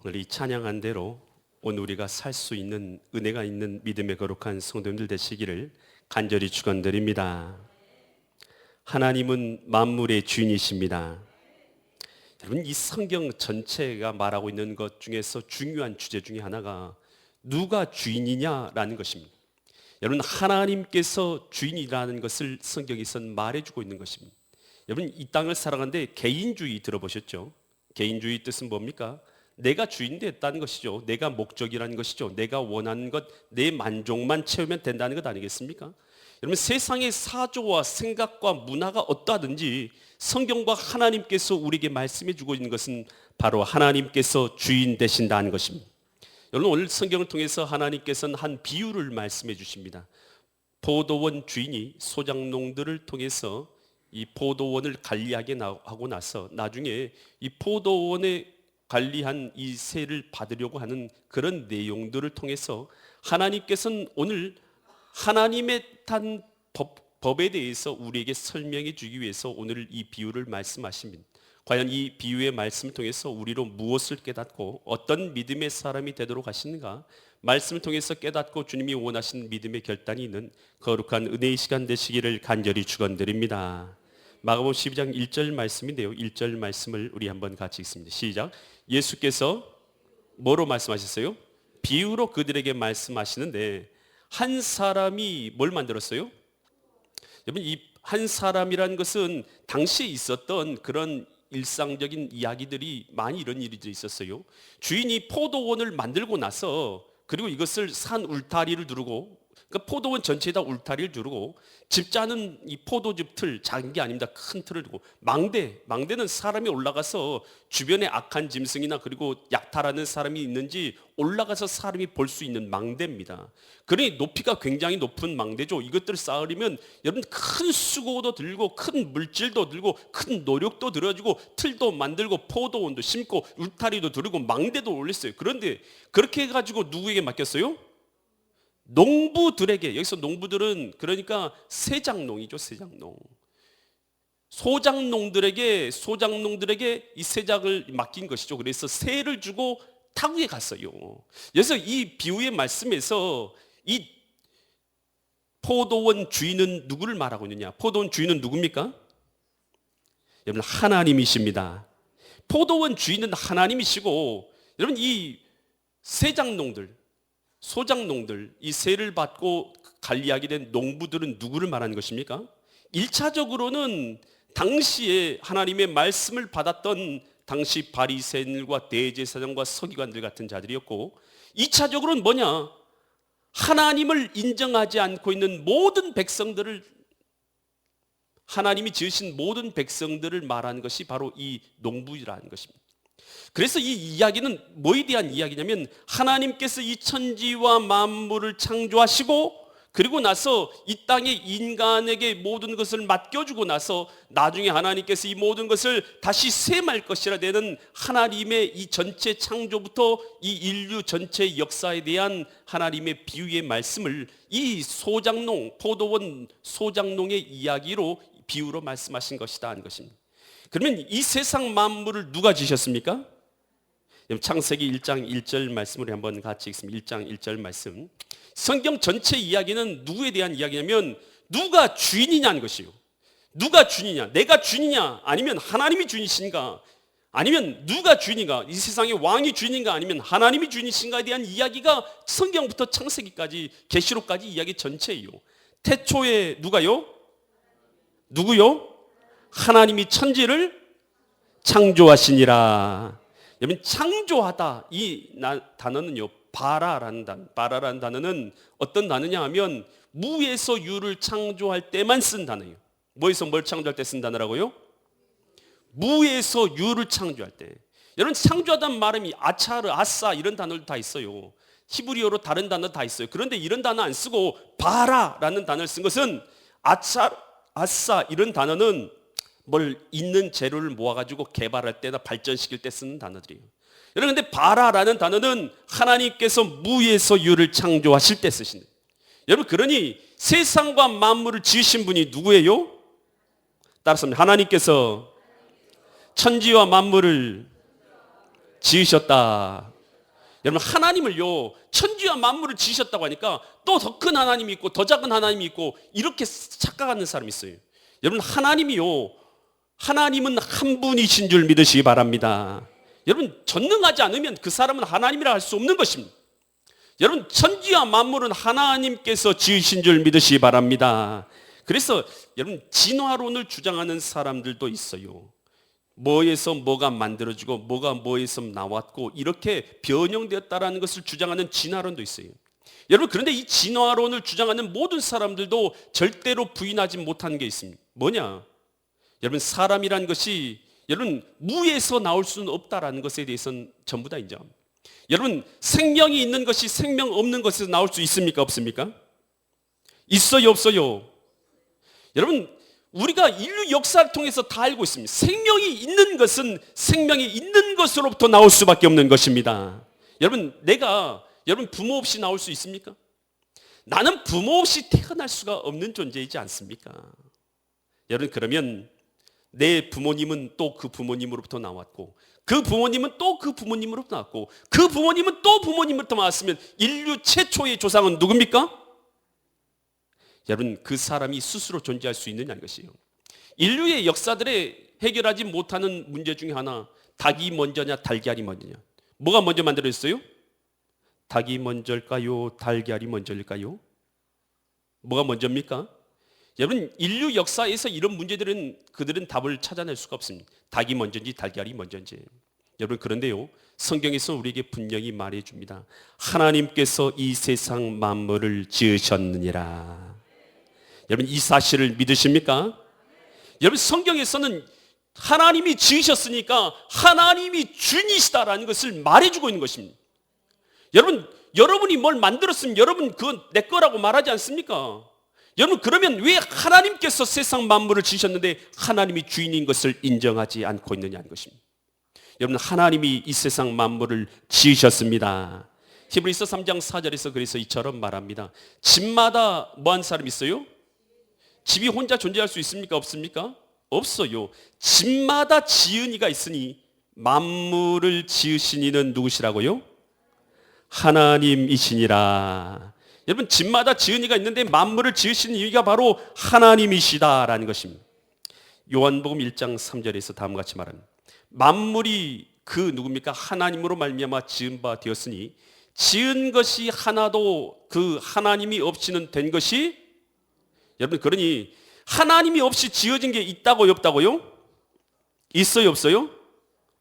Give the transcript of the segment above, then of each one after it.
오늘 이 찬양한 대로 오늘 우리가 살 수 있는 은혜가 있는 믿음의 거룩한 성도님들 되시기를 간절히 축원드립니다. 하나님은 만물의 주인이십니다. 여러분, 이 성경 전체가 말하고 있는 것 중에서 중요한 주제 중에 하나가 누가 주인이냐라는 것입니다. 여러분, 하나님께서 주인이라는 것을 성경에서 말해주고 있는 것입니다. 여러분, 이 땅을 살아가는데 개인주의 들어보셨죠? 개인주의 뜻은 뭡니까? 내가 주인 됐다는 것이죠. 내가 목적이라는 것이죠. 내가 원하는 것, 내 만족만 채우면 된다는 것 아니겠습니까? 여러분, 세상의 사조와 생각과 문화가 어떠하든지 성경과 하나님께서 우리에게 말씀해 주고 있는 것은 바로 하나님께서 주인 되신다는 것입니다. 여러분, 오늘 성경을 통해서 하나님께서는 한 비유를 말씀해 주십니다. 포도원 주인이 소작농들을 통해서 이 포도원을 관리하게 하고 나서 나중에 이 포도원에 관리한 이 세를 받으려고 하는 그런 내용들을 통해서 하나님께서는 오늘 하나님의 탄 법에 대해서 우리에게 설명해 주기 위해서 오늘 이 비유를 말씀하십니다. 과연 이 비유의 말씀을 통해서 우리로 무엇을 깨닫고 어떤 믿음의 사람이 되도록 하시는가, 말씀을 통해서 깨닫고 주님이 원하시는 믿음의 결단이 있는 거룩한 은혜의 시간 되시기를 간절히 축원드립니다. 마가복음 12장 1절 말씀인데요, 1절 말씀을 우리 한번 같이 읽습니다. 시작. 예수께서 뭐로 말씀하셨어요? 비유로 그들에게 말씀하시는데 한 사람이 뭘 만들었어요? 여러분, 이 한 사람이라는 것은 당시에 있었던 그런 일상적인 이야기들이 많이 이런 일들이 있었어요. 주인이 포도원을 만들고 나서 그리고 이것을 산 울타리를 두르고, 그러니까 포도원 전체에다 울타리를 두르고 집자는 이 포도즙 틀, 작은 게 아닙니다. 큰 틀을 두고 망대는 사람이 올라가서 주변에 악한 짐승이나 그리고 약탈하는 사람이 있는지 올라가서 사람이 볼 수 있는 망대입니다. 그러니 높이가 굉장히 높은 망대죠. 이것들을 쌓으려면 여러분 큰 수고도 들고 큰 물질도 들고 큰 노력도 들어지고 틀도 만들고 포도원도 심고 울타리도 두르고 망대도 올렸어요. 그런데 그렇게 해가지고 누구에게 맡겼어요? 농부들에게. 여기서 농부들은 그러니까 세작농이죠. 세작농. 소작농들에게 이 세작을 맡긴 것이죠. 그래서 세를 주고 타국에 갔어요. 그래서 이 비유의 말씀에서 이 포도원 주인은 누구를 말하고 있느냐? 포도원 주인은 누굽니까? 여러분, 하나님이십니다. 포도원 주인은 하나님이시고, 여러분 이 세작농들, 소작농들, 이 세를 받고 관리하게 된 농부들은 누구를 말하는 것입니까? 1차적으로는 당시에 하나님의 말씀을 받았던 당시 바리새인들과 대제사장과 서기관들 같은 자들이었고, 2차적으로는 뭐냐? 하나님을 인정하지 않고 있는 모든 백성들을, 하나님이 지으신 모든 백성들을 말하는 것이 바로 이 농부라는 것입니다. 그래서 이 이야기는 뭐에 대한 이야기냐면 하나님께서 이 천지와 만물을 창조하시고 그리고 나서 이 땅에 인간에게 모든 것을 맡겨주고 나서 나중에 하나님께서 이 모든 것을 다시 셈할 것이라 되는 하나님의 이 전체 창조부터 이 인류 전체 역사에 대한 하나님의 비유의 말씀을 이 소작농, 포도원 소작농의 이야기로 비유로 말씀하신 것이다 하는 것입니다. 그러면 이 세상 만물을 누가 지으셨습니까? 창세기 1장 1절 말씀을 한번 같이 읽습니다. 1장 1절 말씀. 성경 전체 이야기는 누구에 대한 이야기냐면 누가 주인이냐는 것이요. 누가 주인이냐? 내가 주인이냐? 아니면 하나님이 주인이신가? 아니면 누가 주인인가? 이 세상의 왕이 주인인가? 아니면 하나님이 주인이신가에 대한 이야기가 성경부터 창세기까지 계시록까지 이야기 전체예요. 태초에 누가요? 누구요? 하나님이 천지를 창조하시니라. 여러분, 창조하다 이 단어는요, 바라라는 단어는 어떤 단어냐 하면 무에서 유를 창조할 때만 쓴 단어예요. 뭐에서 뭘 창조할 때 쓴 단어라고요? 무에서 유를 창조할 때. 여러분, 창조하다는 말음이 아차르, 아싸 이런 단어도 다 있어요. 히브리어로 다른 단어 다 있어요. 그런데 이런 단어 안 쓰고 바라라는 단어를 쓴 것은 아차, 아싸 이런 단어는 뭘 있는 재료를 모아가지고 개발할 때나 발전시킬 때 쓰는 단어들이에요. 여러분, 근데 바라라는 단어는 하나님께서 무에서 유를 창조하실 때 쓰신 거예요. 여러분, 그러니 세상과 만물을 지으신 분이 누구예요? 따라서 하나님께서 천지와 만물을 지으셨다. 여러분, 하나님을요, 천지와 만물을 지으셨다고 하니까 또 더 큰 하나님이 있고 더 작은 하나님이 있고 이렇게 착각하는 사람이 있어요. 여러분, 하나님은 한 분이신 줄 믿으시기 바랍니다. 여러분, 전능하지 않으면 그 사람은 하나님이라 할 수 없는 것입니다. 여러분, 천지와 만물은 하나님께서 지으신 줄 믿으시기 바랍니다. 그래서 여러분, 진화론을 주장하는 사람들도 있어요. 뭐에서 뭐가 만들어지고 뭐가 뭐에서 나왔고 이렇게 변형되었다라는 것을 주장하는 진화론도 있어요. 여러분, 그런데 이 진화론을 주장하는 모든 사람들도 절대로 부인하지 못하는 게 있습니다. 뭐냐? 여러분, 사람이란 것이 여러분 무에서 나올 수는 없다라는 것에 대해서는 전부 다 인정합니다. 여러분, 생명이 있는 것이 생명 없는 것에서 나올 수 있습니까? 없습니까? 있어요, 없어요? 여러분, 우리가 인류 역사를 통해서 다 알고 있습니다. 생명이 있는 것은 생명이 있는 것으로부터 나올 수밖에 없는 것입니다. 여러분, 여러분 부모 없이 나올 수 있습니까? 나는 부모 없이 태어날 수가 없는 존재이지 않습니까? 여러분, 그러면 내 부모님은 또 그 부모님으로부터 나왔고 그 부모님은 또 그 부모님으로부터 나왔고 그 부모님은 또 부모님으로부터 나왔으면 인류 최초의 조상은 누굽니까? 여러분, 그 사람이 스스로 존재할 수 있느냐는 것이에요. 인류의 역사들에 해결하지 못하는 문제 중에 하나, 닭이 먼저냐 달걀이 먼저냐. 뭐가 먼저 만들어졌어요? 닭이 먼저일까요? 달걀이 먼저일까요? 뭐가 먼저입니까? 여러분, 인류 역사에서 이런 문제들은 그들은 답을 찾아낼 수가 없습니다. 닭이 먼저인지 달걀이 먼저인지. 여러분, 그런데요, 성경에서 우리에게 분명히 말해줍니다. 하나님께서 이 세상 만물을 지으셨느니라. 여러분, 이 사실을 믿으십니까? 여러분, 성경에서는 하나님이 지으셨으니까 하나님이 주인이시다라는 것을 말해주고 있는 것입니다. 여러분이 뭘 만들었으면 여러분 그건 내 거라고 말하지 않습니까? 여러분, 그러면 왜 하나님께서 세상 만물을 지으셨는데 하나님이 주인인 것을 인정하지 않고 있느냐는 것입니다. 여러분, 하나님이 이 세상 만물을 지으셨습니다. 히브리서 3장 4절에서 그래서 이처럼 말합니다. 집마다 뭐한 사람 있어요? 집이 혼자 존재할 수 있습니까? 없습니까? 없어요. 집마다 지은 이가 있으니 만물을 지으신 이는 누구시라고요? 하나님이시니라. 여러분, 집마다 지은 이가 있는데 만물을 지으신 이가 바로 하나님이시다라는 것입니다. 요한복음 1장 3절에서 다음과 같이 말합니다. 만물이 그 누굽니까? 하나님으로 말미암아 지은 바 되었으니 지은 것이 하나도 그 하나님이 없이는 된 것이, 여러분, 그러니 하나님이 없이 지어진 게 있다고요, 없다고요? 있어요, 없어요?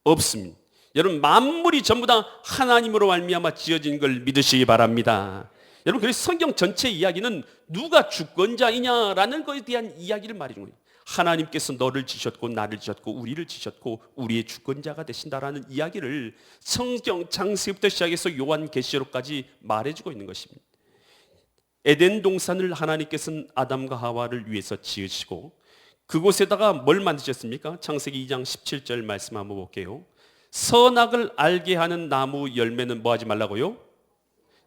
없습니다. 여러분, 만물이 전부 다 하나님으로 말미암아 지어진 걸 믿으시기 바랍니다. 여러분, 그래서 성경 전체 이야기는 누가 주권자이냐라는 것에 대한 이야기를 말해주는 거예요. 하나님께서 너를 지셨고 나를 지셨고 우리를 지셨고 우리의 주권자가 되신다라는 이야기를 성경 창세기부터 시작해서 요한계시록까지 말해주고 있는 것입니다. 에덴 동산을 하나님께서는 아담과 하와를 위해서 지으시고 그곳에다가 뭘 만드셨습니까? 창세기 2장 17절 말씀 한번 볼게요. 선악을 알게 하는 나무 열매는 뭐 하지 말라고요?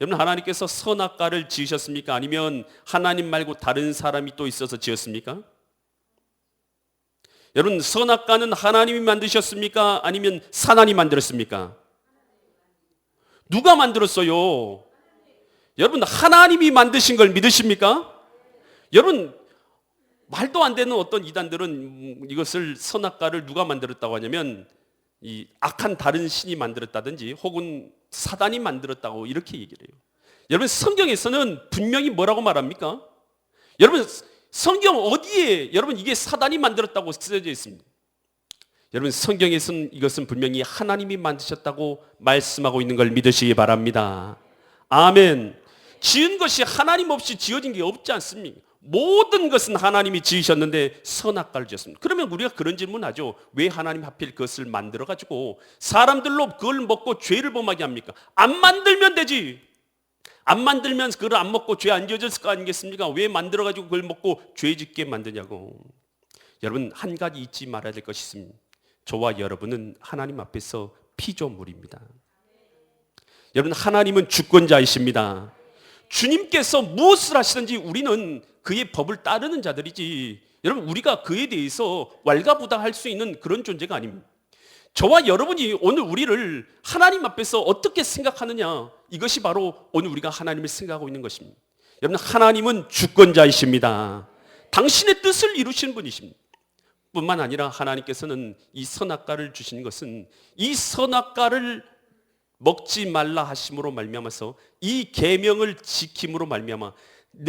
여러분, 하나님께서 선악과를 지으셨습니까? 아니면 하나님 말고 다른 사람이 또 있어서 지었습니까? 여러분, 선악과는 하나님이 만드셨습니까? 아니면 사단이 만들었습니까? 누가 만들었어요? 여러분, 하나님이 만드신 걸 믿으십니까? 여러분, 말도 안 되는 어떤 이단들은 이것을 선악과를 누가 만들었다고 하냐면 이 악한 다른 신이 만들었다든지 혹은 사단이 만들었다고 이렇게 얘기를 해요. 여러분, 성경에서는 분명히 뭐라고 말합니까? 여러분, 성경 어디에 여러분 이게 사단이 만들었다고 쓰여져 있습니다. 여러분, 성경에서는 이것은 분명히 하나님이 만드셨다고 말씀하고 있는 걸 믿으시기 바랍니다. 아멘. 지은 것이 하나님 없이 지어진 게 없지 않습니까? 모든 것은 하나님이 지으셨는데 선악과를 지었습니다. 그러면 우리가 그런 질문하죠. 왜 하나님 하필 그것을 만들어가지고 사람들로 그걸 먹고 죄를 범하게 합니까? 안 만들면 되지. 안 만들면 그걸 안 먹고 죄 안 지어졌을 거 아니겠습니까? 왜 만들어가지고 그걸 먹고 죄 짓게 만드냐고. 여러분, 한 가지 잊지 말아야 될 것이 있습니다. 저와 여러분은 하나님 앞에서 피조물입니다. 여러분, 하나님은 주권자이십니다. 주님께서 무엇을 하시든지 우리는 그의 법을 따르는 자들이지, 여러분, 우리가 그에 대해서 왈가부당할 수 있는 그런 존재가 아닙니다. 저와 여러분이 오늘 우리를 하나님 앞에서 어떻게 생각하느냐, 이것이 바로 오늘 우리가 하나님을 생각하고 있는 것입니다. 여러분, 하나님은 주권자이십니다. 당신의 뜻을 이루시는 분이십니다. 뿐만 아니라 하나님께서는 이 선악과를 주신 것은 이 선악과를 먹지 말라 하심으로 말미암아서 이 계명을 지킴으로 말미암아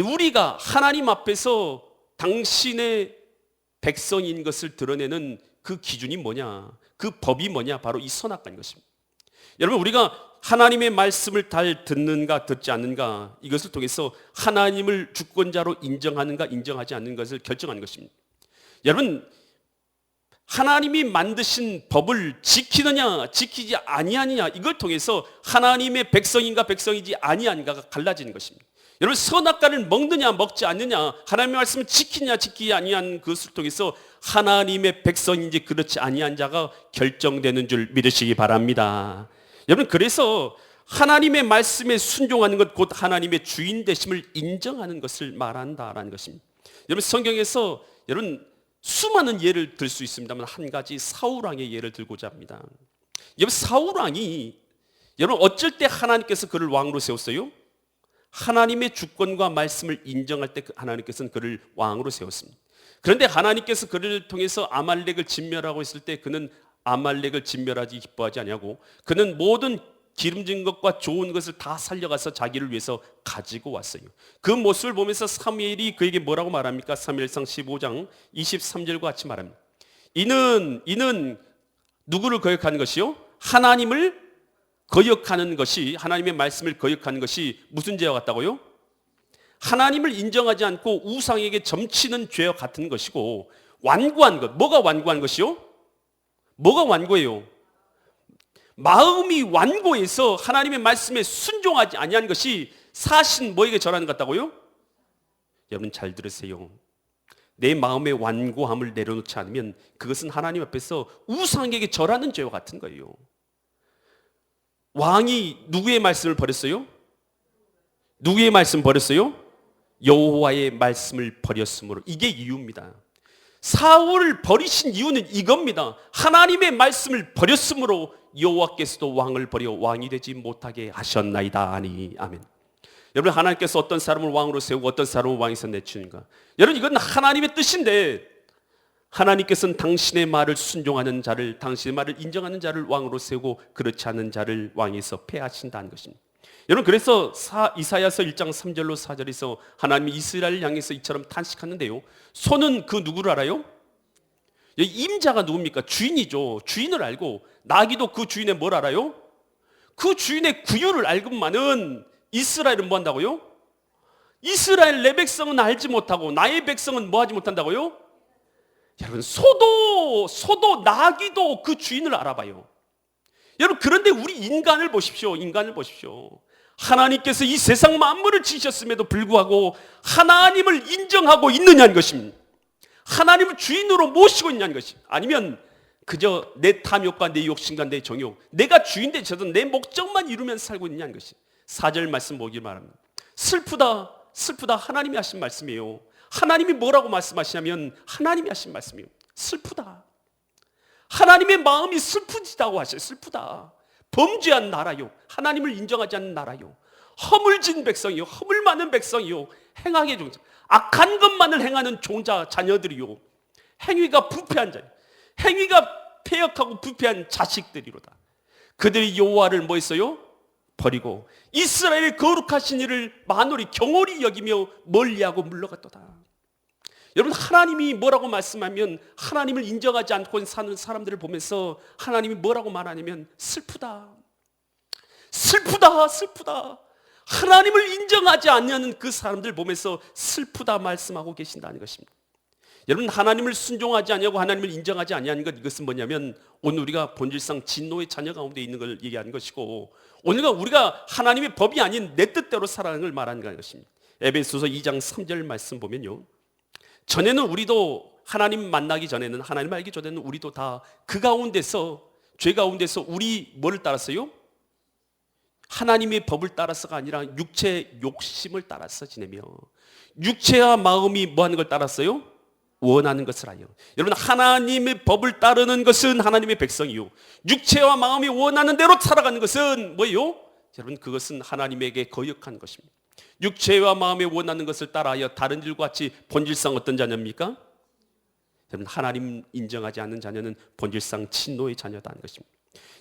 우리가 하나님 앞에서 당신의 백성인 것을 드러내는 그 기준이 뭐냐, 그 법이 뭐냐, 바로 이 선악과인 것입니다. 여러분, 우리가 하나님의 말씀을 잘 듣는가 듣지 않는가, 이것을 통해서 하나님을 주권자로 인정하는가 인정하지 않는 것을 결정하는 것입니다. 여러분, 하나님이 만드신 법을 지키느냐 지키지 아니하느냐, 이걸 통해서 하나님의 백성인가 백성이지 아니한가가 갈라지는 것입니다. 여러분, 선악과를 먹느냐 먹지 않느냐, 하나님의 말씀을 지키느냐 지키지 아니한 것을 통해서 하나님의 백성인지 그렇지 아니한 자가 결정되는 줄 믿으시기 바랍니다. 여러분, 그래서 하나님의 말씀에 순종하는 것, 곧 하나님의 주인 되심을 인정하는 것을 말한다라는 것입니다. 여러분, 성경에서 여러분 수많은 예를 들 수 있습니다만 한 가지 사울왕의 예를 들고자 합니다. 여러분, 사울왕이 여러분 어쩔 때 하나님께서 그를 왕으로 세웠어요? 하나님의 주권과 말씀을 인정할 때 하나님께서는 그를 왕으로 세웠습니다. 그런데 하나님께서 그를 통해서 아말렉을 진멸하고 있을 때 그는 아말렉을 진멸하지 기뻐하지 아니하고 그는 모든 기름진 것과 좋은 것을 다 살려가서 자기를 위해서 가지고 왔어요. 그 모습을 보면서 사무엘이 그에게 뭐라고 말합니까? 사무엘상 15장 23절과 같이 말합니다. 이는 누구를 거역하는 것이요? 하나님을 거역하는 것이, 하나님의 말씀을 거역하는 것이 무슨 죄와 같다고요? 하나님을 인정하지 않고 우상에게 점치는 죄와 같은 것이고, 완고한 것, 뭐가 완고한 것이요? 뭐가 완고해요? 마음이 완고해서 하나님의 말씀에 순종하지 아니한 것이 사신 뭐에게 절하는 것 같다고요? 여러분 잘 들으세요. 내 마음의 완고함을 내려놓지 않으면 그것은 하나님 앞에서 우상에게 절하는 죄와 같은 거예요. 왕이 누구의 말씀을 버렸어요? 누구의 말씀 버렸어요? 여호와의 말씀을 버렸으므로. 이게 이유입니다. 사울을 버리신 이유는 이겁니다. 하나님의 말씀을 버렸으므로 여호와께서도 왕을 버려 왕이 되지 못하게 하셨나이다 하니. 아멘. 여러분, 하나님께서 어떤 사람을 왕으로 세우고 어떤 사람을 왕에서 내치는가, 여러분 이건 하나님의 뜻인데 하나님께서는 당신의 말을 순종하는 자를, 당신의 말을 인정하는 자를 왕으로 세우고 그렇지 않은 자를 왕에서 폐하신다는 것입니다. 여러분, 그래서 이사야서 1장 3절로 4절에서 하나님이 이스라엘을 향해서 이처럼 탄식하는데요, 소는 그 누구를 알아요? 임자가 누굽니까? 주인이죠. 주인을 알고, 나귀도 그 주인의 뭘 알아요? 그 주인의 구유를 알고만은 이스라엘은 뭐 한다고요? 이스라엘 내 백성은 알지 못하고 나의 백성은 뭐 하지 못한다고요? 여러분, 소도 나귀도 그 주인을 알아봐요. 여러분, 그런데 우리 인간을 보십시오. 인간을 보십시오. 하나님께서 이 세상 만물을 지으셨음에도 불구하고 하나님을 인정하고 있느냐는 것입니다. 하나님을 주인으로 모시고 있냐는 것이, 아니면 그저 내 탐욕과 내 욕심과 내 정욕, 내가 주인 되셔도 내 목적만 이루면서 살고 있냐는 것이 4절 말씀 보기 바랍니다. 슬프다 하나님이 하신 말씀이에요. 하나님이 뭐라고 말씀하시냐면 하나님이 하신 말씀이에요. 슬프다. 하나님의 마음이 슬프지다고 하셔요. 슬프다. 범죄한 나라요, 하나님을 인정하지 않는 나라요, 허물진 백성이요, 허물 많은 백성이요, 행악의 종자, 악한 것만을 행하는 종자 자녀들이요, 행위가 부패한 자요, 행위가 패역하고 부패한 자식들이로다. 그들이 여호와를 뭐 했어요? 버리고 이스라엘의 거룩하신 이를 만홀히 경홀히 여기며 멀리하고 물러갔도다. 여러분, 하나님이 뭐라고 말씀하면 하나님을 인정하지 않고 사는 사람들을 보면서 하나님이 뭐라고 말하냐면 슬프다. 하나님을 인정하지 않는 그 사람들 보면서 슬프다 말씀하고 계신다는 것입니다. 여러분, 하나님을 순종하지 아니하고 하나님을 인정하지 아니하는 것, 이것은 뭐냐면 오늘 우리가 본질상 진노의 자녀 가운데 있는 걸 얘기하는 것이고, 오늘가 우리가 하나님의 법이 아닌 내 뜻대로 살아가는 걸 말하는 것입니다. 에베소서 2장 3절 말씀 보면요, 전에는 우리도 하나님 만나기 전에는, 하나님 알기 전에는 우리도 다 그 가운데서, 죄 가운데서 우리 뭐를 따랐어요? 하나님의 법을 따라서가 아니라 육체의 욕심을 따라서 지내며, 육체와 마음이 뭐 하는 걸 따랐어요? 원하는 것을 하여. 여러분, 하나님의 법을 따르는 것은 하나님의 백성이요, 육체와 마음이 원하는 대로 살아가는 것은 뭐예요? 여러분, 그것은 하나님에게 거역한 것입니다. 육체와 마음이 원하는 것을 따라하여 다른 일과 같이 본질상 어떤 자녀입니까? 여러분, 하나님 인정하지 않는 자녀는 본질상 친노의 자녀다는 것입니다.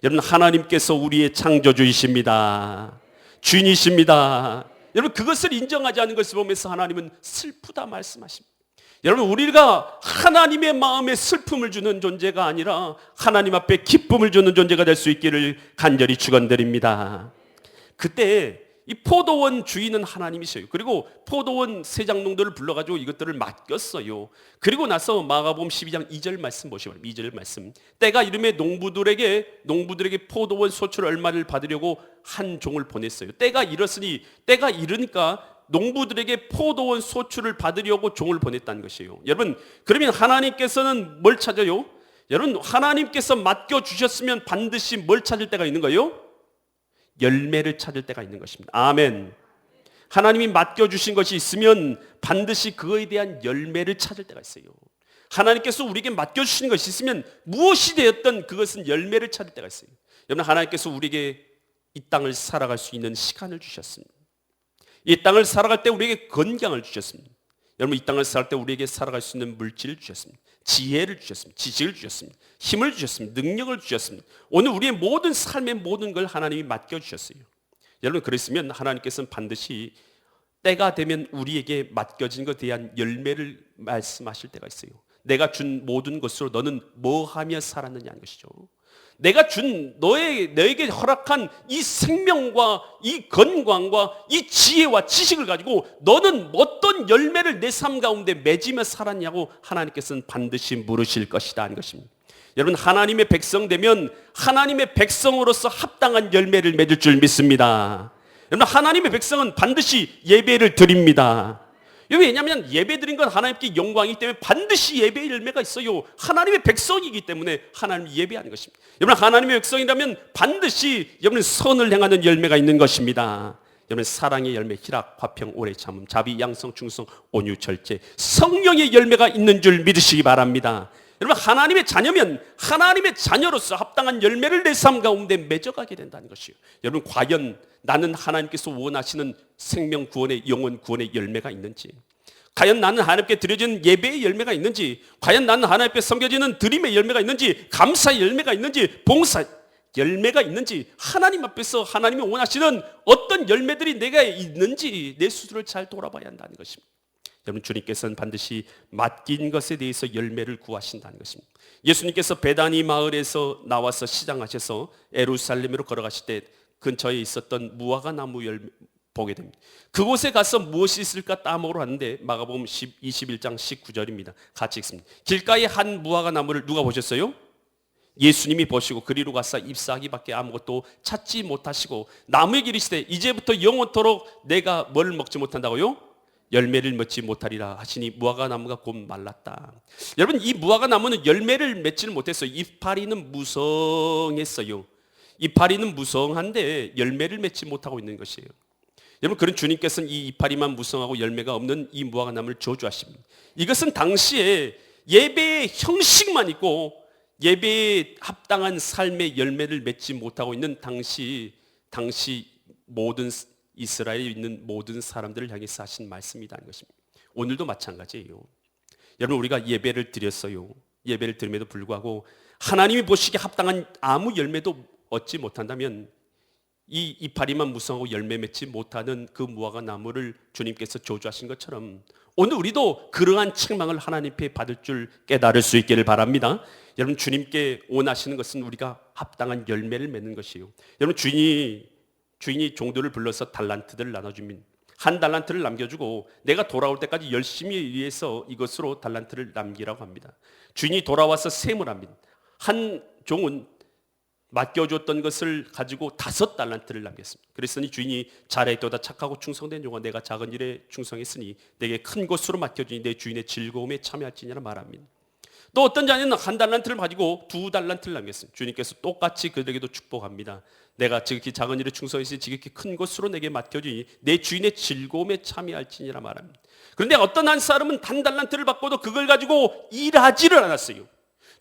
여러분, 하나님께서 우리의 창조주이십니다. 주인이십니다. 여러분, 그것을 인정하지 않는 것을 보면서 하나님은 슬프다 말씀하십니다. 여러분, 우리가 하나님의 마음에 슬픔을 주는 존재가 아니라 하나님 앞에 기쁨을 주는 존재가 될 수 있기를 간절히 축원드립니다. 그때 이 포도원 주인은 하나님이셔요. 그리고 포도원 세장농들을 불러가지고 이것들을 맡겼어요. 그리고 나서 마가복음 12장 2절 말씀 보시고, 2절 말씀, 때가 이름에 농부들에게 포도원 소출 얼마를 받으려고 한 종을 보냈어요. 때가 이르니까 농부들에게 포도원 소출을 받으려고 종을 보냈다는 것이에요. 여러분, 그러면 하나님께서는 뭘 찾아요? 여러분, 하나님께서 맡겨주셨으면 반드시 뭘 찾을 때가 있는 거예요? 열매를 찾을 때가 있는 것입니다. 아멘. 하나님이 맡겨주신 것이 있으면 반드시 그거에 대한 열매를 찾을 때가 있어요. 하나님께서 우리에게 맡겨주신 것이 있으면 무엇이 되었든 그것은 열매를 찾을 때가 있어요. 여러분, 하나님께서 우리에게 이 땅을 살아갈 수 있는 시간을 주셨습니다. 이 땅을 살아갈 때 우리에게 건강을 주셨습니다. 여러분, 이 땅을 살아갈 때 우리에게 살아갈 수 있는 물질을 주셨습니다. 지혜를 주셨습니다. 지식을 주셨습니다. 힘을 주셨습니다. 능력을 주셨습니다. 오늘 우리의 모든 삶의 모든 걸 하나님이 맡겨주셨어요. 여러분, 그랬으면 하나님께서는 반드시 때가 되면 우리에게 맡겨진 것에 대한 열매를 말씀하실 때가 있어요. 내가 준 모든 것으로 너는 뭐 하며 살았느냐 하는 것이죠. 내가 준 너에게 허락한 이 생명과 이 건강과 이 지혜와 지식을 가지고 너는 어떤 열매를 내 삶 가운데 맺으며 살았냐고 하나님께서는 반드시 물으실 것이다 하는 것입니다. 여러분, 하나님의 백성 되면 하나님의 백성으로서 합당한 열매를 맺을 줄 믿습니다. 여러분, 하나님의 백성은 반드시 예배를 드립니다. 왜냐하면 예배 드린 건 하나님께 영광이기 때문에 반드시 예배의 열매가 있어요. 하나님의 백성이기 때문에 하나님을 예배하는 것입니다. 여러분, 하나님의 백성이라면 반드시 여러분 선을 행하는 열매가 있는 것입니다. 여러분, 사랑의 열매, 희락, 화평, 오래 참음, 자비, 양성, 충성, 온유, 절제, 성령의 열매가 있는 줄 믿으시기 바랍니다. 여러분, 하나님의 자녀면 하나님의 자녀로서 합당한 열매를 내 삶 가운데 맺어가게 된다는 것이에요. 여러분, 과연 나는 하나님께서 원하시는 생명 구원의, 영혼 구원의 열매가 있는지, 과연 나는 하나님께 드려지는 예배의 열매가 있는지, 과연 나는 하나님께 섬겨지는 드림의 열매가 있는지, 감사의 열매가 있는지, 봉사 열매가 있는지, 하나님 앞에서 하나님이 원하시는 어떤 열매들이 내가 있는지 내 스스로를 잘 돌아봐야 한다는 것입니다. 여러분, 주님께서는 반드시 맡긴 것에 대해서 열매를 구하신다는 것입니다. 예수님께서 베다니 마을에서 나와서 시장하셔서 예루살렘으로 걸어가실 때 근처에 있었던 무화과 나무 열매 보게 됩니다. 그곳에 가서 무엇이 있을까 따먹으러 왔는데 마가복음 21장 19절입니다. 같이 읽습니다. 길가에 한 무화과 나무를 누가 보셨어요? 예수님이 보시고 그리로 가서 잎사귀밖에 아무것도 찾지 못하시고 나무에게 이르시되 이제부터 영원토록 내가 뭘 먹지 못한다고요? 열매를 맺지 못하리라 하시니 무화과 나무가 곧 말랐다. 여러분, 이 무화과 나무는 열매를 맺지는 못했어요. 이파리는 무성했어요. 이파리는 무성한데 열매를 맺지 못하고 있는 것이에요. 여러분, 그런 주님께서는 이 이파리만 무성하고 열매가 없는 이 무화과 나무를 저주하십니다. 이것은 당시에 예배의 형식만 있고 예배에 합당한 삶의 열매를 맺지 못하고 있는 당시 모든 이스라엘에 있는 모든 사람들을 향해서 하신 말씀이라는 것입니다. 오늘도 마찬가지예요. 여러분, 우리가 예배를 드렸어요. 예배를 드림에도 불구하고 하나님이 보시기에 합당한 아무 열매도 얻지 못한다면 이 이파리만 무성하고 열매 맺지 못하는 그 무화과 나무를 주님께서 저주하신 것처럼 오늘 우리도 그러한 책망을 하나님께 받을 줄 깨달을 수 있기를 바랍니다. 여러분, 주님께 원하시는 것은 우리가 합당한 열매를 맺는 것이에요. 여러분, 주인이 종들을 불러서 달란트들을 나눠주면 한 달란트를 남겨주고 내가 돌아올 때까지 열심히 일해서 이것으로 달란트를 남기라고 합니다. 주인이 돌아와서 셈을 합니다. 한 종은 맡겨줬던 것을 가지고 5달란트를 남겼습니다. 그랬으니 주인이 잘했도다 착하고 충성된 종아, 내가 작은 일에 충성했으니 내게 큰 것으로 맡겨주니 내 주인의 즐거움에 참여할지니라 말합니다. 또 어떤 자녀는 1달란트를 가지고 2달란트를 남겼습니다. 주님께서 똑같이 그들에게도 축복합니다. 내가 지극히 작은 일에 충성했으니 지극히 큰 것으로 내게 맡겨주니 내 주인의 즐거움에 참여할지니라 말합니다. 그런데 어떤 한 사람은 단 달란트를 받고도 그걸 가지고 일하지를 않았어요.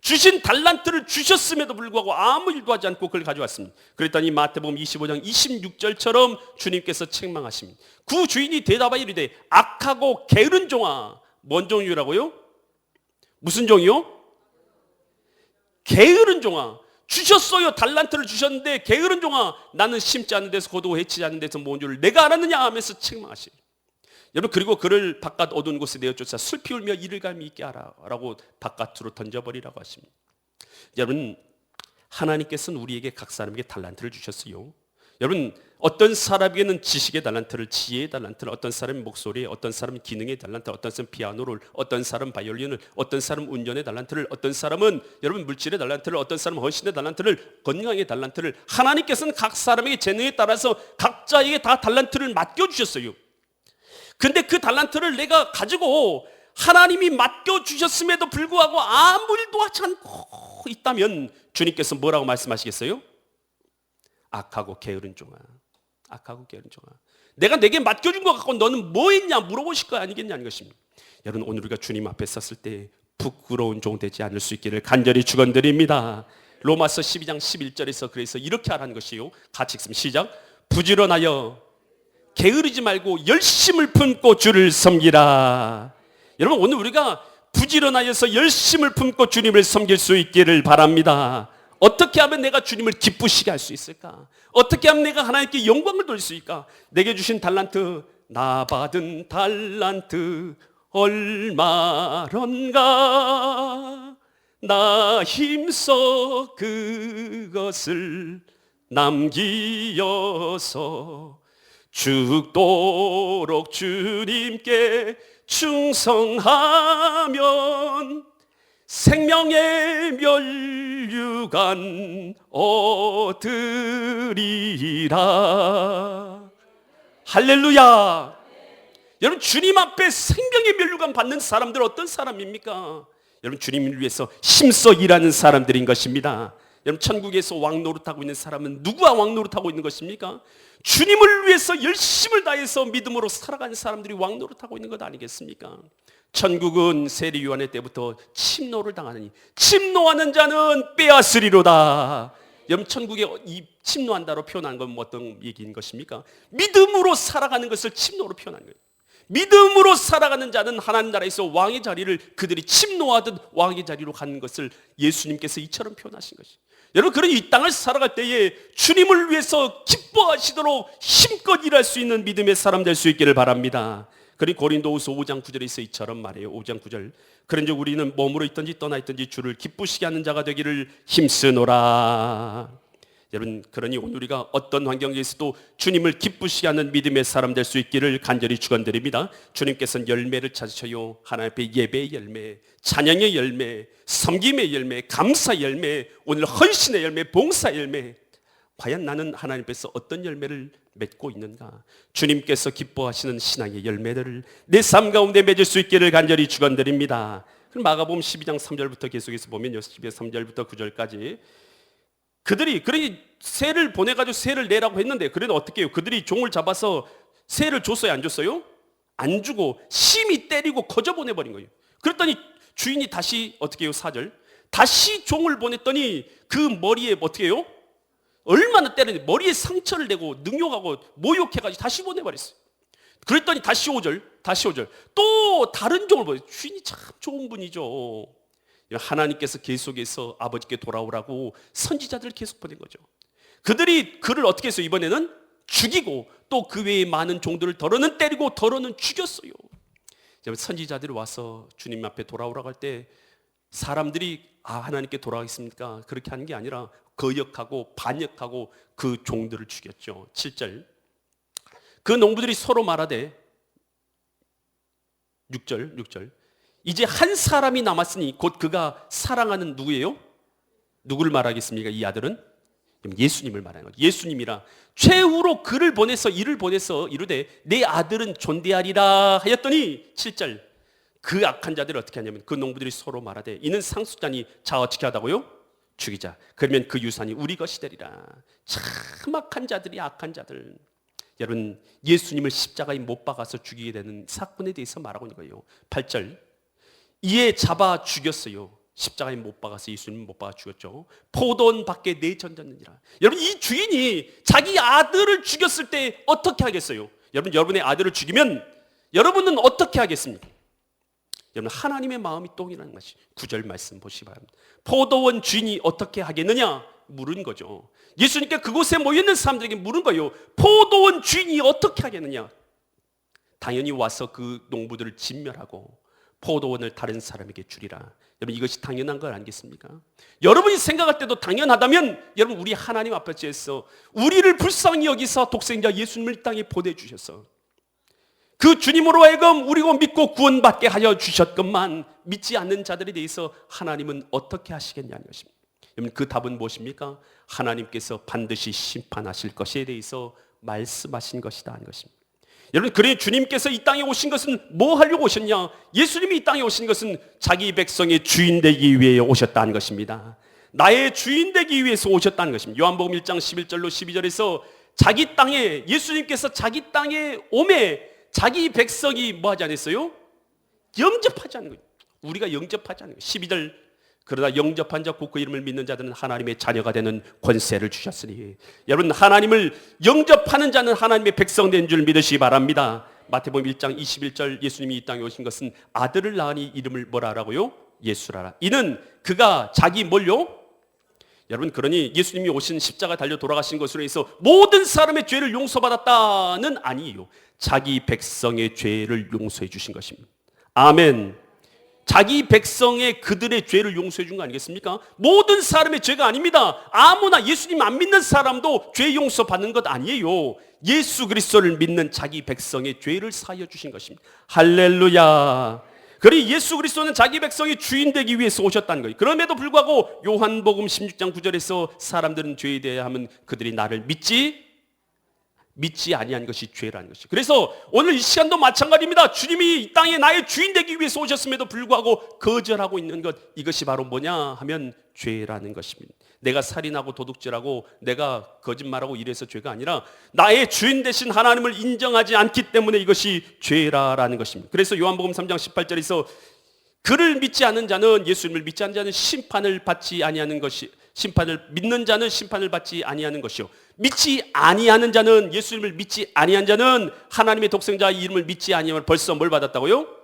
주신 달란트를 주셨음에도 불구하고 아무 일도 하지 않고 그걸 가져왔습니다. 그랬더니 마태복음 25장 26절처럼 주님께서 책망하십니다. 그 주인이 대답하여 이르되 악하고 게으른 종아. 뭔 종이라고요? 무슨 종이요? 게으른 종아. 주셨어요. 달란트를 주셨는데 게으른 종아, 나는 심지 않는 데서 거두고 해치지 않는 데서 모은 줄을 내가 알았느냐 하면서 책망하시요. 여러분, 그리고 그를 바깥 어두운 곳에 내어쫓아 슬피 울며 이를 갈미 있게 하라 라고 바깥으로 던져버리라고 하십니다. 여러분, 하나님께서는 우리에게 각 사람에게 달란트를 주셨어요. 여러분, 어떤 사람에게는 지식의 달란트를, 지혜의 달란트를, 어떤 사람은 목소리에, 어떤 사람은 기능의 달란트, 어떤 사람은 피아노를, 어떤 사람은 바이올린을, 어떤 사람은 운전의 달란트를, 어떤 사람은 여러분 물질의 달란트를, 어떤 사람은 헌신의 달란트를, 건강의 달란트를. 하나님께서는 각 사람에게 재능에 따라서 각자에게 다 달란트를 맡겨주셨어요. 근데 그 달란트를 내가 가지고 하나님이 맡겨주셨음에도 불구하고 아무 일도 하지 않고 있다면 주님께서 뭐라고 말씀하시겠어요? 악하고 게으른 종아. 악하고 게으른 종아. 내가 내게 맡겨준 것 갖고 너는 뭐 했냐 물어보실 거 아니겠냐는 것입니다. 여러분, 오늘 우리가 주님 앞에 섰을 때 부끄러운 종 되지 않을 수 있기를 간절히 축원드립니다. 로마서 12장 11절에서 그래서 이렇게 하라는 것이요. 같이 읽습니다. 시작. 부지런하여 게으르지 말고 열심을 품고 주를 섬기라. 여러분, 오늘 우리가 부지런하여서 열심을 품고 주님을 섬길 수 있기를 바랍니다. 어떻게 하면 내가 주님을 기쁘시게 할 수 있을까? 어떻게 하면 내가 하나님께 영광을 돌릴 수 있을까? 내게 주신 달란트, 나 받은 달란트 얼마런가? 나 힘써 그것을 남기어서 죽도록 주님께 충성하면 생명의 면류관 얻으리라. 할렐루야. 여러분, 주님 앞에 생명의 면류관 받는 사람들 어떤 사람입니까? 여러분, 주님을 위해서 힘써 일하는 사람들인 것입니다. 여러분, 천국에서 왕 노릇하고 있는 사람은 누구와 왕 노릇하고 있는 것입니까? 주님을 위해서 열심을 다해서 믿음으로 살아가는 사람들이 왕 노릇하고 있는 것 아니겠습니까? 천국은 세리 요한의 때부터 침노를 당하느니 침노하는 자는 빼앗으리로다. 여러분, 천국에 이 침노한다로 표현한 건 어떤 얘기인 것입니까? 믿음으로 살아가는 것을 침노로 표현한 거예요. 믿음으로 살아가는 자는 하나님 나라에서 왕의 자리를 그들이 침노하듯 왕의 자리로 가는 것을 예수님께서 이처럼 표현하신 것이에요. 여러분, 그런 이 땅을 살아갈 때에 주님을 위해서 기뻐하시도록 힘껏 일할 수 있는 믿음의 사람 될 수 있기를 바랍니다. 그리고 고린도후서 5장 9절에서 이처럼 말해요. 5장 9절. 그런즉 우리는 몸으로 있든지 떠나 있든지 주를 기쁘시게 하는 자가 되기를 힘쓰노라. 여러분, 그러니 오늘 우리가 어떤 환경에서도 주님을 기쁘시게 하는 믿음의 사람 될 수 있기를 간절히 축원드립니다. 주님께서는 열매를 찾으셔요. 하나님 앞에 예배의 열매, 찬양의 열매, 섬김의 열매, 감사의 열매, 오늘 헌신의 열매, 봉사의 열매. 과연 나는 하나님 앞에서 어떤 열매를 맺고 있는가? 주님께서 기뻐하시는 신앙의 열매들을 내 삶 가운데 맺을 수 있기를 간절히 축원드립니다. 그럼 마가복음 12장 3절부터 계속해서 보면요, 12장 3절부터 9절까지 그들이 새를 보내가지고 새를 내라고 했는데, 그래도 어떻게 해요? 그들이 종을 잡아서 새를 줬어요, 안 줬어요? 안 주고 심히 때리고 거저 보내버린 거예요. 그랬더니 주인이 다시 어떻게 해요? 4절. 다시 종을 보냈더니 그 머리에 어떻게 해요? 얼마나 때렸는지 머리에 상처를 내고 능욕하고 모욕해가지고 다시 보내버렸어요. 그랬더니 다시 5절. 또 다른 종을 보내요. 주인이 참 좋은 분이죠. 하나님께서 계속해서 아버지께 돌아오라고 선지자들을 계속 보낸 거죠. 그들이 그를 어떻게 했어요? 이번에는 죽이고 또 그 외에 많은 종들을 더러는 때리고 더러는 죽였어요. 선지자들이 와서 주님 앞에 돌아오라고 할 때 사람들이 하나님께 돌아가겠습니까? 그렇게 하는 게 아니라 거역하고 반역하고 그 종들을 죽였죠. 7절. 그 농부들이 서로 말하되 6절. 이제 한 사람이 남았으니 곧 그가 사랑하는 누구예요? 누구를 말하겠습니까? 이 아들은 예수님을 말하는 거죠. 예수님이라 최후로 그를 보내서 이를 보내서 이르되 내 아들은 존대하리라 하였더니 7절. 그 악한 자들이 어떻게 하냐면 그 농부들이 서로 말하되 이는 상속자니 자 어떻게 하다고요? 죽이자. 그러면 그 유산이 우리 것이 되리라. 참 악한 자들이 악한 자들. 여러분, 예수님을 십자가에 못 박아서 죽이게 되는 사건에 대해서 말하고 있는 거예요. 8절. 이에 잡아 죽였어요. 십자가에 못 박아서 예수님을 못 박아 죽였죠. 포도원 밖에 내던졌느니라. 여러분, 이 주인이 자기 아들을 죽였을 때 어떻게 하겠어요? 여러분, 여러분의 아들을 죽이면 여러분은 어떻게 하겠습니까? 여러분, 하나님의 마음이 똥이라는 것이 9절 말씀 보시기 바랍니다. 포도원 주인이 어떻게 하겠느냐 물은 거죠. 예수님께 그곳에 모여있는 사람들에게 물은 거예요. 포도원 주인이 어떻게 하겠느냐. 당연히 와서 그 농부들을 진멸하고 포도원을 다른 사람에게 주리라. 여러분, 이것이 당연한 걸 아니겠습니까? 여러분이 생각할 때도 당연하다면 여러분, 우리 하나님 앞에서 우리를 불쌍히 여기서 독생자 예수님을 땅에 보내주셔서 그 주님으로 하여금 우리가 믿고 구원받게 하여 주셨건만 믿지 않는 자들에 대해서 하나님은 어떻게 하시겠냐는 것입니다. 여러분, 그 답은 무엇입니까? 하나님께서 반드시 심판하실 것에 대해서 말씀하신 것이다 하는 것입니다. 여러분, 그래 주님께서 이 땅에 오신 것은 뭐 하려고 오셨냐? 예수님이 이 땅에 오신 것은 자기 백성의 주인 되기 위해 오셨다는 것입니다. 나의 주인 되기 위해서 오셨다는 것입니다. 요한복음 1장 11절로 12절에서 자기 땅에, 예수님께서 자기 땅에 오매 자기 백성이 뭐 하지 않았어요? 영접하지 않는 거예요. 우리가 영접하지 않는 거예요. 12절. 그러다 영접한 자 곧 그 이름을 믿는 자들은 하나님의 자녀가 되는 권세를 주셨으니. 여러분, 하나님을 영접하는 자는 하나님의 백성 된 줄 믿으시기 바랍니다. 마태복음 1장 21절, 예수님이 이 땅에 오신 것은 아들을 낳으니 이름을 뭐라 하라고요? 예수라라. 이는 그가 자기 뭘요? 여러분, 그러니 예수님이 오신 십자가 달려 돌아가신 것으로 해서 모든 사람의 죄를 용서받았다는 아니에요. 자기 백성의 죄를 용서해 주신 것입니다. 아멘. 자기 백성의 그들의 죄를 용서해 준 거 아니겠습니까? 모든 사람의 죄가 아닙니다. 아무나 예수님 안 믿는 사람도 죄 용서 받는 것 아니에요. 예수 그리스도를 믿는 자기 백성의 죄를 사하여 주신 것입니다. 할렐루야. 그러니 예수 그리스도는 자기 백성의 주인 되기 위해서 오셨다는 거예요. 그럼에도 불구하고 요한복음 16장 9절에서 사람들은 죄에 대하면 그들이 나를 믿지 아니한 것이 죄라는 것이. 그래서 오늘 이 시간도 마찬가지입니다. 주님이 이 땅에 나의 주인 되기 위해서 오셨음에도 불구하고 거절하고 있는 것, 이것이 바로 뭐냐 하면 죄라는 것입니다. 내가 살인하고 도둑질하고 내가 거짓말하고 이래서 죄가 아니라 나의 주인 되신 하나님을 인정하지 않기 때문에 이것이 죄라는 것입니다. 그래서 요한복음 3장 18절에서 그를 믿지 않는 자는, 예수님을 믿지 않는 자는 심판을 받지 아니하는 것이, 심판을 믿는 자는 심판을 받지 아니하는 것이요, 믿지 아니하는 자는, 예수님을 믿지 아니한 자는 하나님의 독생자 이름을 믿지 아니하면 벌써 뭘 받았다고요?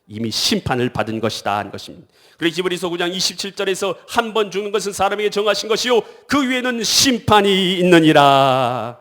이미 심판을 받은 것이다 하는 것입니다. 그래서 히브리서 9장 27절에서 한 번 죽는 것은 사람에게 정하신 것이요 그 위에는 심판이 있느니라.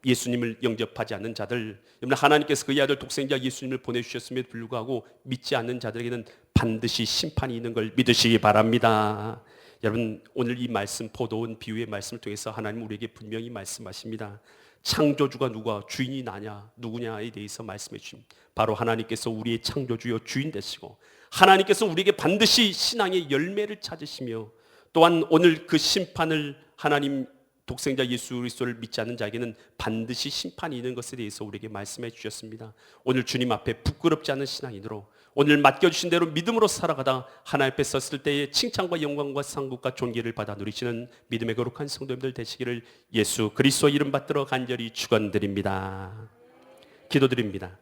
예수님을 영접하지 않는 자들, 하나님께서 그의 아들 독생자 예수님을 보내주셨음에도 불구하고 믿지 않는 자들에게는 반드시 심판이 있는 걸 믿으시기 바랍니다. 여러분, 오늘 이 말씀, 포도원 비유의 말씀을 통해서 하나님 우리에게 분명히 말씀하십니다. 창조주가 누가, 주인이 나냐, 누구냐에 대해서 말씀해 주십니다. 바로 하나님께서 우리의 창조주요 주인 되시고 하나님께서 우리에게 반드시 신앙의 열매를 찾으시며 또한 오늘 그 심판을, 하나님 독생자 예수 그리스도를 믿지 않는 자에게는 반드시 심판이 있는 것에 대해서 우리에게 말씀해 주셨습니다. 오늘 주님 앞에 부끄럽지 않은 신앙인으로 오늘 맡겨주신 대로 믿음으로 살아가다 하나님 앞에 섰을 때에 칭찬과 영광과 상급과 존귀를 받아 누리시는 믿음의 거룩한 성도님들 되시기를 예수 그리스도 이름 받들어 간절히 축원드립니다. 기도드립니다.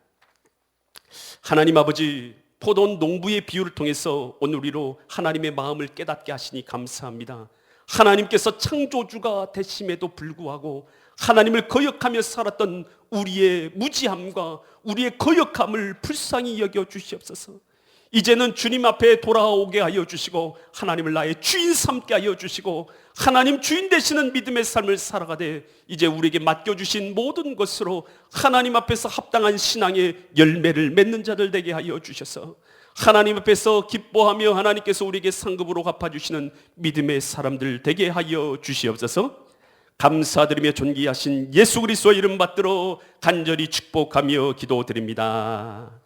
하나님 아버지, 포도원 농부의 비유를 통해서 오늘 우리로 하나님의 마음을 깨닫게 하시니 감사합니다. 하나님께서 창조주가 되심에도 불구하고 하나님을 거역하며 살았던 우리의 무지함과 우리의 거역함을 불쌍히 여겨 주시옵소서. 이제는 주님 앞에 돌아오게 하여 주시고 하나님을 나의 주인 삼게 하여 주시고 하나님 주인 되시는 믿음의 삶을 살아가되 이제 우리에게 맡겨주신 모든 것으로 하나님 앞에서 합당한 신앙의 열매를 맺는 자들 되게 하여 주셔서 하나님 앞에서 기뻐하며 하나님께서 우리에게 상급으로 갚아주시는 믿음의 사람들 되게 하여 주시옵소서. 감사드리며 존귀하신 예수 그리스도 이름 받들어 간절히 축복하며 기도드립니다.